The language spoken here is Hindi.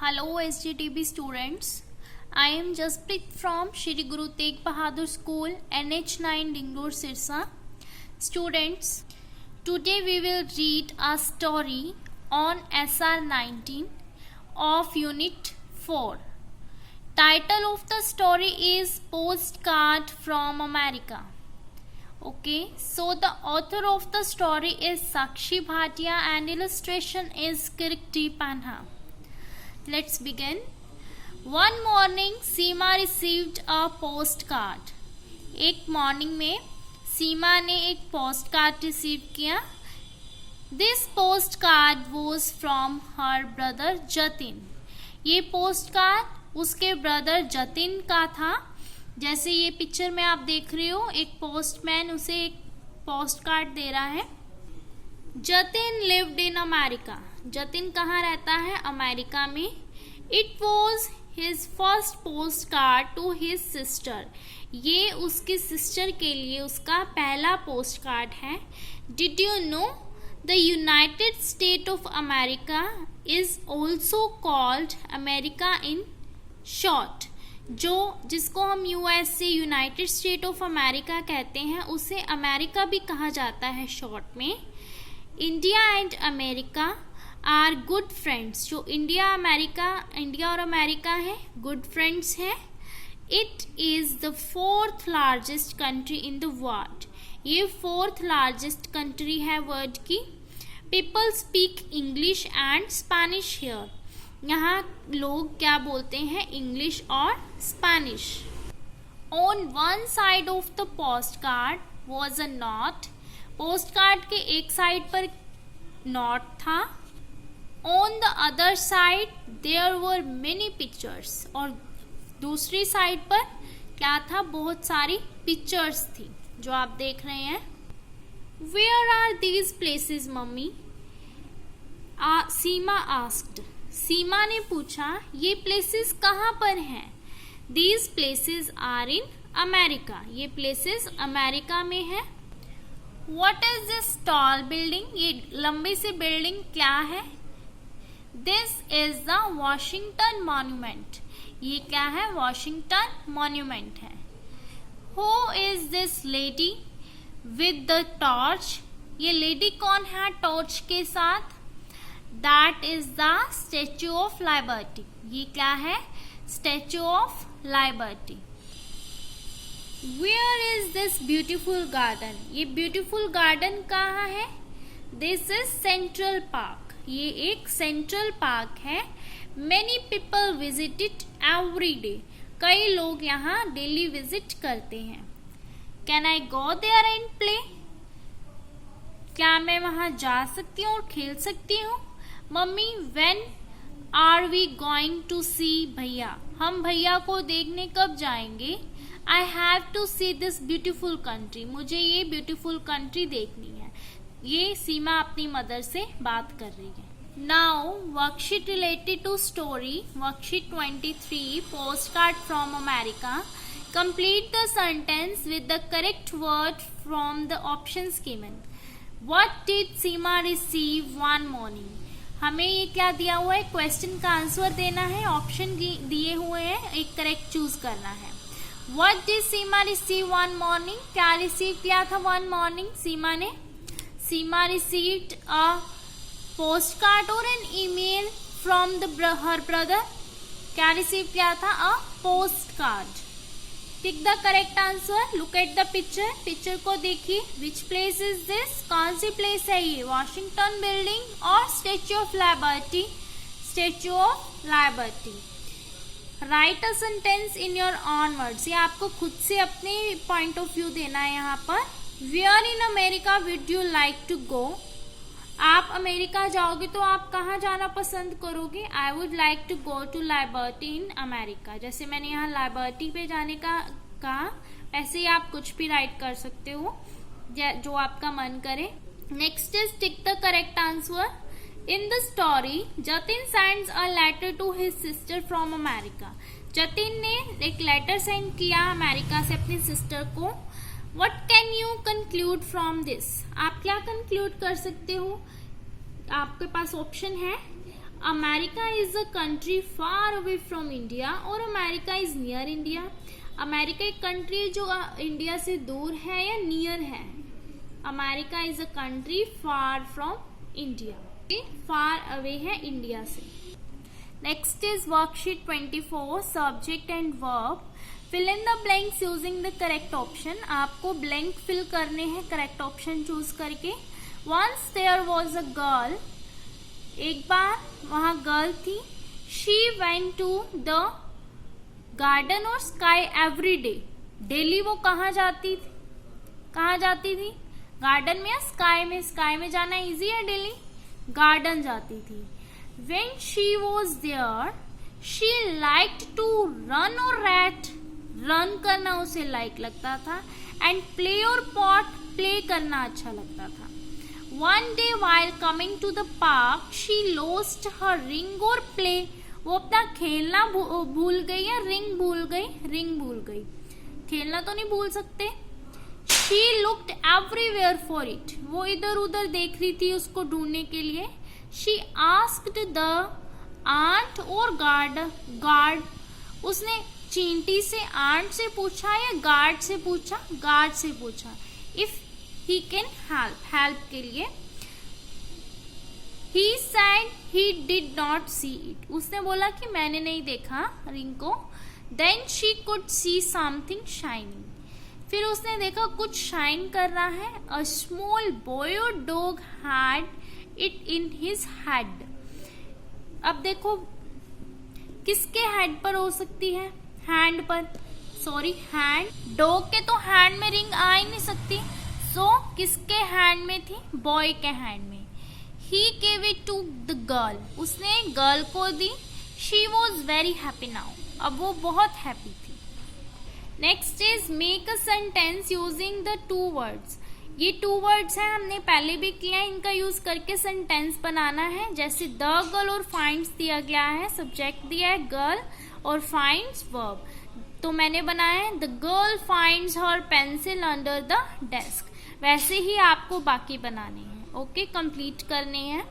Hello SGTB students. I am Jasprit from Shri Guru Tegh Bahadur School, NH9 Dinglore Sirsa. Students, today we will read a story on SR 19 of Unit 4. Title of the story is Postcard from America. Okay, so the author of the story is Sakshi Bhatia and illustration is Kirti Panha. Let's begin. One morning, Seema received a postcard. एक मॉर्निंग में सीमा ने एक पोस्ट कार्ड रिसीव किया. This postcard was from her brother Jatin. ये पोस्ट कार्ड उसके ब्रदर जतिन का था. जैसे ये पिक्चर में आप देख रहे हो, एक पोस्टमैन उसे एक पोस्ट कार्ड दे रहा है. Jatin lived in America. Jatin कहाँ रहता है? अमेरिका में. It was his first postcard to his sister. ये उसकी सिस्टर के लिए उसका पहला पोस्ट कार्ड है. Did you know the United State of America is also called America in short. जिसको हम USA United State of America कहते हैं, उसे अमेरिका भी कहा जाता है शॉर्ट में. India and America are good friends. जो इंडिया और अमेरिका है, गुड फ्रेंड्स है. It is the fourth largest country in the world. ये फोर्थ लार्जेस्ट कंट्री है वर्ल्ड की. People speak English and Spanish here. यहाँ लोग क्या बोलते हैं? इंग्लिश और Spanish. On one side of the postcard was a note. Postcard के एक साइड पर नोट था. On the other side there were many pictures. और दूसरी साइड पर क्या था? बहुत सारी पिक्चर्स थी जो आप देख रहे हैं. Where are these places, mummy? Seema asked. सीमा ने पूछा, ये प्लेसेस कहाँ पर हैं? These places are in America. ये प्लेसेस अमेरिका में है. What is this tall building? ये लंबी सी बिल्डिंग क्या है? This is the Washington Monument. ये क्या है? Washington Monument है. Who is this lady with the torch? ये लेडी कौन है टॉर्च के साथ? That is the Statue of Liberty. ये क्या है? Statue of Liberty. Where is this beautiful garden? ये beautiful garden कहाँ है? This is Central Park. ये एक सेंट्रल पार्क है. Many people visit it every day. कई लोग यहाँ डेली विजिट करते हैं. Can I go there and play? क्या मैं वहाँ जा सकती हूँ और खेल सकती हूँ? Mummy, when are we going to see भैया? हम भैया को देखने कब जाएंगे? I have to see this beautiful country. मुझे ये ब्यूटीफुल कंट्री देखनी है. ये सीमा अपनी मदर से बात कर रही है. Now worksheet related to story. Worksheet 23 postcard from America. Complete the sentence with the correct word from the options given. What did Seema receive one morning? हमें ये क्या दिया हुआ है? क्वेश्चन का आंसर देना है. ऑप्शन दिए हुए हैं, एक करेक्ट चूज करना है. What did Seema receive one morning? क्या रिसीव किया था one morning सीमा ने? Seema received a postcard or an email from her brother. क्या रिसीव किया था? A postcard. Pick the correct answer. Look at the picture. Picture को देखिए. Which place is this? कौन सी प्लेस है ये? Washington building और Statue of Liberty? Statue of Liberty. Write a sentence in your own words. ये आपको खुद से अपने पॉइंट ऑफ व्यू देना है यहाँ पर. Where in America would you like to go? आप अमेरिका जाओगे तो आप कहाँ जाना पसंद करोगे? I would like to go to Liberty in America. जैसे मैंने यहाँ Liberty पे जाने का कहा, ऐसे ही आप कुछ भी राइट कर सकते हो जो आपका मन करे. Next is tick the correct answer. In the story, Jatin sends a letter to his sister from America. Jatin ने एक लेटर सेंड किया अमेरिका से अपनी सिस्टर को. What can you conclude from this? आप क्या कंक्लूड कर सकते हो? आपके पास ऑप्शन है. America is a country far away from India और America is near India. America एक कंट्री है जो इंडिया से दूर है या नियर है। America is a country far from India, far away है इंडिया से। Next is worksheet 24, subject and verb. Fill in the blanks using the correct option. आपको ब्लैंक फिल करने हैं करेक्ट ऑप्शन चूज करके। Once there was a girl, एक बार वहां गर्ल थी। She went to the garden और स्काई एवरी डे। डेली वो कहाँ जाती थी, कहाँ जाती थी? गार्डन में या स्काई में? स्काई में जाना इजी है, डेली गार्डन जाती थी। When she was there, she liked to run or rat. Run करना उसे लाइक लगता था एंड प्ले और पॉट, प्ले करना अच्छा लगता था। One day while coming to the park, she lost her ring or play. वो अपना खेलना भूल गई या रिंग भूल गई? रिंग भूल गई। खेलना तो नहीं भूल सकते। She looked everywhere for it. वो इधर उधर देख रही थी उसको ढूंढने के लिए। She asked the aunt or guard. उसने चींटी से आंट से पूछा या गार्ड से पूछा? गार्ड से पूछा। If he can help के लिए। He said he did not see it. उसने बोला कि मैंने नहीं देखा रिंग को। Then she could see something shining. फिर उसने देखा कुछ शाइन कर रहा है। A small boy or dog had it in his head. अब देखो किसके हेड पर हो सकती है? हैंड पर, सॉरी हैंड। डॉग के तो हैंड में रिंग आ ही नहीं सकती। सो किसके हैंड में थी? बॉय के हैंड में। He gave it to the girl. उसने गर्ल को दी। She was very happy now. अब वो बहुत हैप्पी थी। Next is make a sentence using the two words. ये टू वर्ड्स हैं, हमने पहले भी किया है, इनका यूज करके सेंटेंस बनाना है। जैसे द गर्ल और फाइंड्स दिया गया है, सब्जेक्ट दिया है गर्ल और फाइंड्स वर्ब। तो मैंने बनाया है the girl finds her pencil under the desk. वैसे ही आपको बाकी बनाने हैं। ओके, कंप्लीट करने हैं।